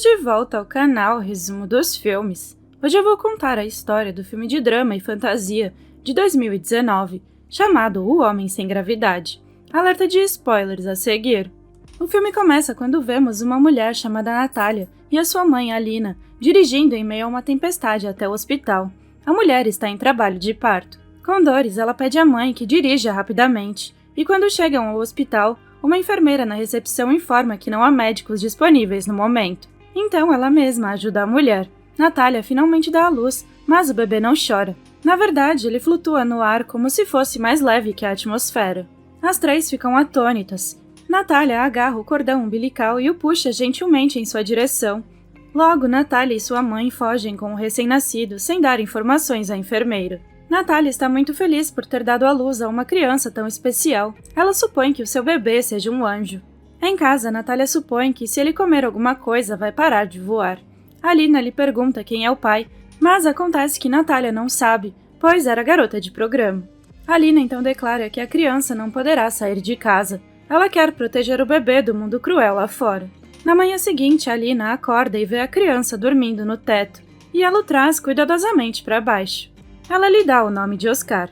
Bem-vindos de volta ao canal Resumo dos Filmes. Hoje eu vou contar a história do filme de drama e fantasia de 2019, chamado O Homem Sem Gravidade. Alerta de spoilers a seguir. O filme começa quando vemos uma mulher chamada Natália e a sua mãe, Alina, dirigindo em meio a uma tempestade até o hospital. A mulher está em trabalho de parto. Com dores, ela pede à mãe que dirija rapidamente, e quando chegam ao hospital, uma enfermeira na recepção informa que não há médicos disponíveis no momento. Então ela mesma ajuda a mulher. Natália finalmente dá à luz, mas o bebê não chora. Na verdade, ele flutua no ar como se fosse mais leve que a atmosfera. As três ficam atônitas. Natália agarra o cordão umbilical e o puxa gentilmente em sua direção. Logo, Natália e sua mãe fogem com o recém-nascido sem dar informações à enfermeira. Natália está muito feliz por ter dado à luz a uma criança tão especial. Ela supõe que o seu bebê seja um anjo. Em casa, Natália supõe que se ele comer alguma coisa, vai parar de voar. Alina lhe pergunta quem é o pai, mas acontece que Natália não sabe, pois era garota de programa. Alina então declara que a criança não poderá sair de casa. Ela quer proteger o bebê do mundo cruel lá fora. Na manhã seguinte, Alina acorda e vê a criança dormindo no teto, e ela o traz cuidadosamente para baixo. Ela lhe dá o nome de Oscar.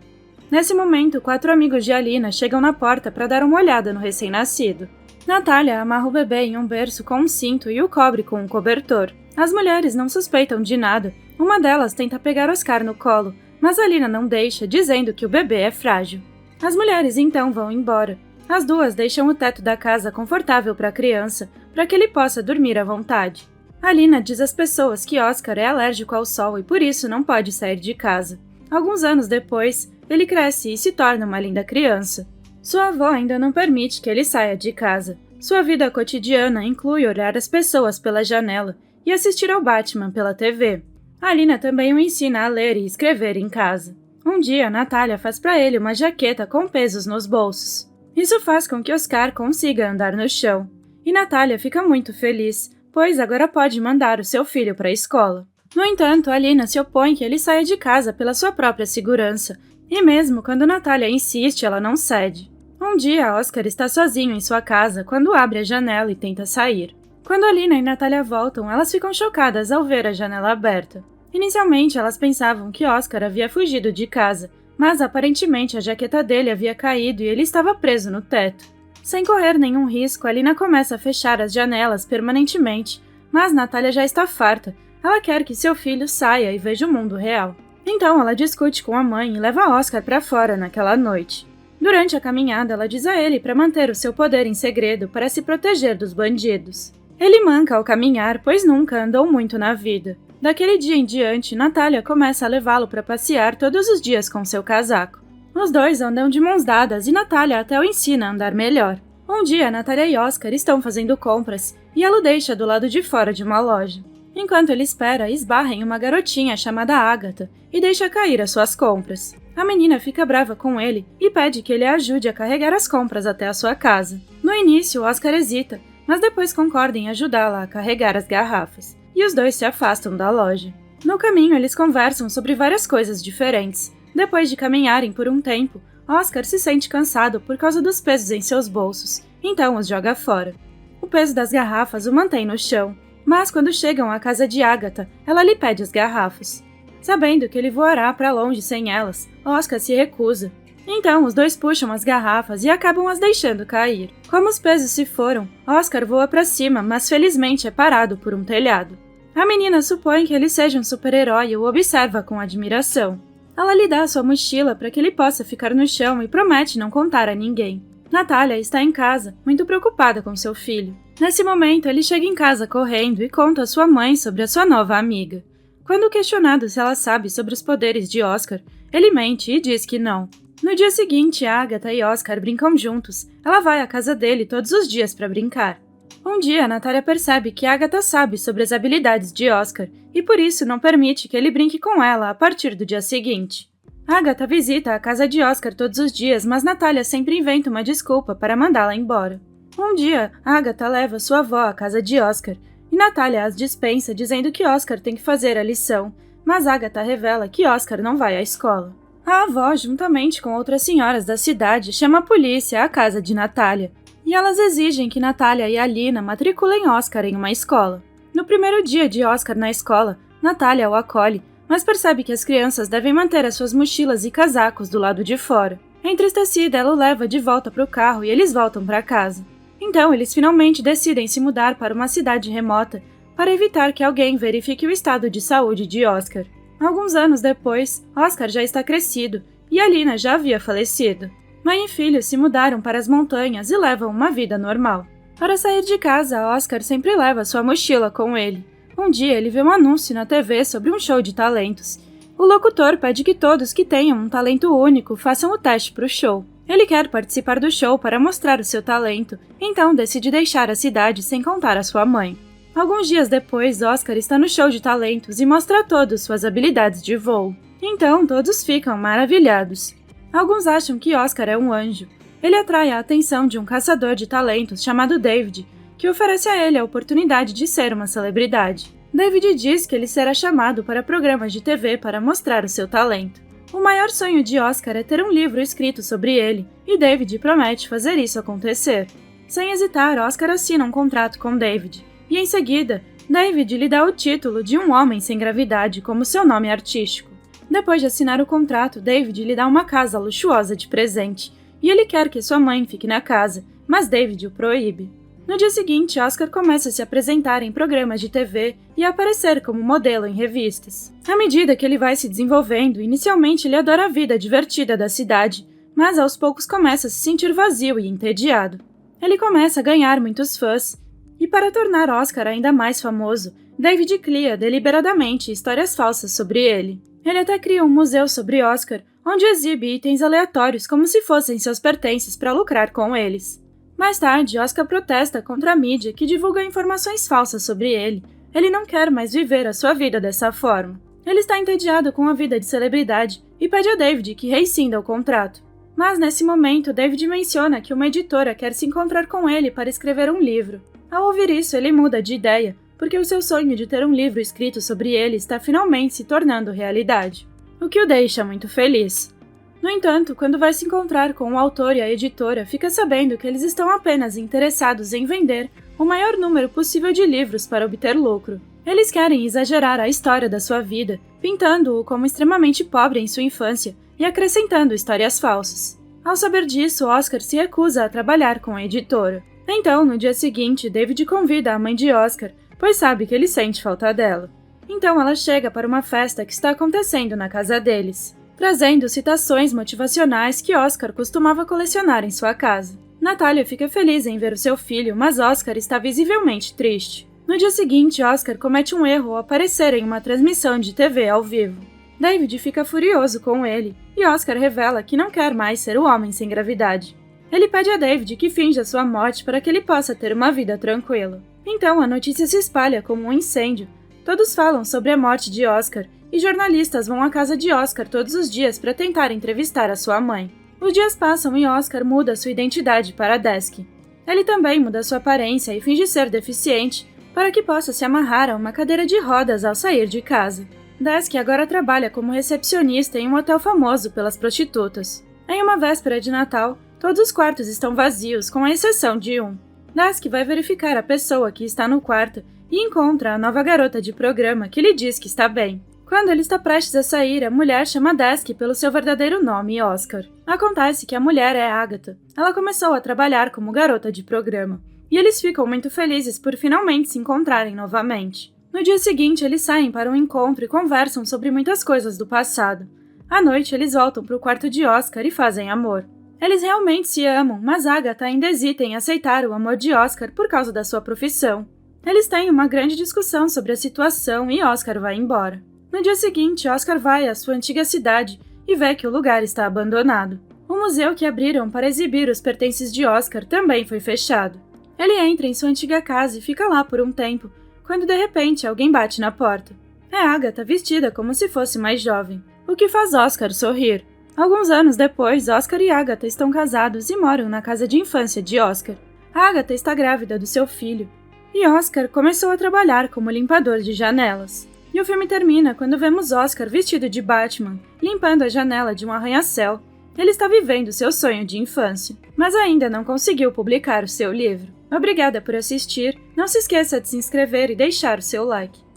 Nesse momento, 4 amigos de Alina chegam na porta para dar uma olhada no recém-nascido. Natália amarra o bebê em um berço com um cinto e o cobre com um cobertor. As mulheres não suspeitam de nada. Uma delas tenta pegar Oscar no colo, mas Alina não deixa, dizendo que o bebê é frágil. As mulheres então vão embora. As duas deixam o teto da casa confortável para a criança, para que ele possa dormir à vontade. Alina diz às pessoas que Oscar é alérgico ao sol e por isso não pode sair de casa. Alguns anos depois, ele cresce e se torna uma linda criança. Sua avó ainda não permite que ele saia de casa. Sua vida cotidiana inclui olhar as pessoas pela janela e assistir ao Batman pela TV. Alina também o ensina a ler e escrever em casa. Um dia, Natália faz para ele uma jaqueta com pesos nos bolsos. Isso faz com que Oscar consiga andar no chão. E Natália fica muito feliz, pois agora pode mandar o seu filho para a escola. No entanto, Alina se opõe que ele saia de casa pela sua própria segurança, e mesmo quando Natália insiste, ela não cede. Um dia, Oscar está sozinho em sua casa quando abre a janela e tenta sair. Quando Alina e Natália voltam, elas ficam chocadas ao ver a janela aberta. Inicialmente, elas pensavam que Oscar havia fugido de casa, mas aparentemente a jaqueta dele havia caído e ele estava preso no teto. Sem correr nenhum risco, Alina começa a fechar as janelas permanentemente, mas Natália já está farta. Ela quer que seu filho saia e veja o mundo real. Então ela discute com a mãe e leva Oscar para fora naquela noite. Durante a caminhada, ela diz a ele para manter o seu poder em segredo para se proteger dos bandidos. Ele manca ao caminhar, pois nunca andou muito na vida. Daquele dia em diante, Natália começa a levá-lo para passear todos os dias com seu casaco. Os dois andam de mãos dadas e Natália até o ensina a andar melhor. Um dia, Natália e Oscar estão fazendo compras e ela o deixa do lado de fora de uma loja. Enquanto ele espera, esbarra em uma garotinha chamada Agatha e deixa cair as suas compras. A menina fica brava com ele e pede que ele a ajude a carregar as compras até a sua casa. No início, Oscar hesita, mas depois concorda em ajudá-la a carregar as garrafas, e os dois se afastam da loja. No caminho, eles conversam sobre várias coisas diferentes. Depois de caminharem por um tempo, Oscar se sente cansado por causa dos pesos em seus bolsos, então os joga fora. O peso das garrafas o mantém no chão, mas quando chegam à casa de Agatha, ela lhe pede as garrafas. Sabendo que ele voará para longe sem elas, Oscar se recusa. Então, os dois puxam as garrafas e acabam as deixando cair. Como os pesos se foram, Oscar voa para cima, mas felizmente é parado por um telhado. A menina supõe que ele seja um super-herói e o observa com admiração. Ela lhe dá sua mochila para que ele possa ficar no chão e promete não contar a ninguém. Natália está em casa, muito preocupada com seu filho. Nesse momento, ele chega em casa correndo e conta à sua mãe sobre a sua nova amiga. Quando questionado se ela sabe sobre os poderes de Oscar, ele mente e diz que não. No dia seguinte, Agatha e Oscar brincam juntos. Ela vai à casa dele todos os dias para brincar. Um dia, Natália percebe que Agatha sabe sobre as habilidades de Oscar e por isso não permite que ele brinque com ela a partir do dia seguinte. Agatha visita a casa de Oscar todos os dias, mas Natália sempre inventa uma desculpa para mandá-la embora. Um dia, Agatha leva sua avó à casa de Oscar, e Natália as dispensa dizendo que Oscar tem que fazer a lição, mas Agatha revela que Oscar não vai à escola. A avó, juntamente com outras senhoras da cidade, chama a polícia à casa de Natália, e elas exigem que Natália e Alina matriculem Oscar em uma escola. No primeiro dia de Oscar na escola, Natália o acolhe, mas percebe que as crianças devem manter as suas mochilas e casacos do lado de fora. Entristecida, ela o leva de volta para o carro e eles voltam para casa. Então, eles finalmente decidem se mudar para uma cidade remota para evitar que alguém verifique o estado de saúde de Oscar. Alguns anos depois, Oscar já está crescido e Alina já havia falecido. Mãe e filho se mudaram para as montanhas e levam uma vida normal. Para sair de casa, Oscar sempre leva sua mochila com ele. Um dia ele vê um anúncio na TV sobre um show de talentos. O locutor pede que todos que tenham um talento único façam o teste para o show. Ele quer participar do show para mostrar o seu talento, então decide deixar a cidade sem contar a sua mãe. Alguns dias depois, Oscar está no show de talentos e mostra a todos suas habilidades de voo. Então todos ficam maravilhados. Alguns acham que Oscar é um anjo. Ele atrai a atenção de um caçador de talentos chamado David, que oferece a ele a oportunidade de ser uma celebridade. David diz que ele será chamado para programas de TV para mostrar o seu talento. O maior sonho de Oscar é ter um livro escrito sobre ele, e David promete fazer isso acontecer. Sem hesitar, Oscar assina um contrato com David, e em seguida, David lhe dá o título de um homem sem gravidade como seu nome artístico. Depois de assinar o contrato, David lhe dá uma casa luxuosa de presente, e ele quer que sua mãe fique na casa, mas David o proíbe. No dia seguinte, Oscar começa a se apresentar em programas de TV e a aparecer como modelo em revistas. À medida que ele vai se desenvolvendo, inicialmente ele adora a vida divertida da cidade, mas aos poucos começa a se sentir vazio e entediado. Ele começa a ganhar muitos fãs, e para tornar Oscar ainda mais famoso, David cria deliberadamente histórias falsas sobre ele. Ele até cria um museu sobre Oscar, onde exibe itens aleatórios como se fossem seus pertences para lucrar com eles. Mais tarde, Oscar protesta contra a mídia que divulga informações falsas sobre ele. Ele não quer mais viver a sua vida dessa forma. Ele está entediado com a vida de celebridade e pede a David que rescinda o contrato. Mas nesse momento, David menciona que uma editora quer se encontrar com ele para escrever um livro. Ao ouvir isso, ele muda de ideia, porque o seu sonho de ter um livro escrito sobre ele está finalmente se tornando realidade, o que o deixa muito feliz. No entanto, quando vai se encontrar com o autor e a editora, fica sabendo que eles estão apenas interessados em vender o maior número possível de livros para obter lucro. Eles querem exagerar a história da sua vida, pintando-o como extremamente pobre em sua infância e acrescentando histórias falsas. Ao saber disso, Oscar se recusa a trabalhar com a editora. Então, no dia seguinte, David convida a mãe de Oscar, pois sabe que ele sente falta dela. Então ela chega para uma festa que está acontecendo na casa deles, trazendo citações motivacionais que Oscar costumava colecionar em sua casa. Natália fica feliz em ver o seu filho, mas Oscar está visivelmente triste. No dia seguinte, Oscar comete um erro ao aparecer em uma transmissão de TV ao vivo. David fica furioso com ele, e Oscar revela que não quer mais ser o homem sem gravidade. Ele pede a David que finja sua morte para que ele possa ter uma vida tranquila. Então a notícia se espalha como um incêndio. Todos falam sobre a morte de Oscar, e jornalistas vão à casa de Oscar todos os dias para tentar entrevistar a sua mãe. Os dias passam e Oscar muda sua identidade para Desk. Ele também muda sua aparência e finge ser deficiente para que possa se amarrar a uma cadeira de rodas ao sair de casa. Desk agora trabalha como recepcionista em um hotel famoso pelas prostitutas. Em uma véspera de Natal, todos os quartos estão vazios, com a exceção de um. Desk vai verificar a pessoa que está no quarto e encontra a nova garota de programa que lhe diz que está bem. Quando ele está prestes a sair, a mulher chama Desk pelo seu verdadeiro nome, Oscar. Acontece que a mulher é Agatha. Ela começou a trabalhar como garota de programa, e eles ficam muito felizes por finalmente se encontrarem novamente. No dia seguinte, eles saem para um encontro e conversam sobre muitas coisas do passado. À noite, eles voltam para o quarto de Oscar e fazem amor. Eles realmente se amam, mas Agatha ainda hesita em aceitar o amor de Oscar por causa da sua profissão. Eles têm uma grande discussão sobre a situação e Oscar vai embora. No dia seguinte, Oscar vai à sua antiga cidade e vê que o lugar está abandonado. O museu que abriram para exibir os pertences de Oscar também foi fechado. Ele entra em sua antiga casa e fica lá por um tempo, quando de repente alguém bate na porta. É Agatha vestida como se fosse mais jovem, o que faz Oscar sorrir. Alguns anos depois, Oscar e Agatha estão casados e moram na casa de infância de Oscar. Agatha está grávida do seu filho, e Oscar começou a trabalhar como limpador de janelas. E o filme termina quando vemos Oscar vestido de Batman, limpando a janela de um arranha-céu. Ele está vivendo seu sonho de infância, mas ainda não conseguiu publicar o seu livro. Obrigada por assistir, não se esqueça de se inscrever e deixar o seu like.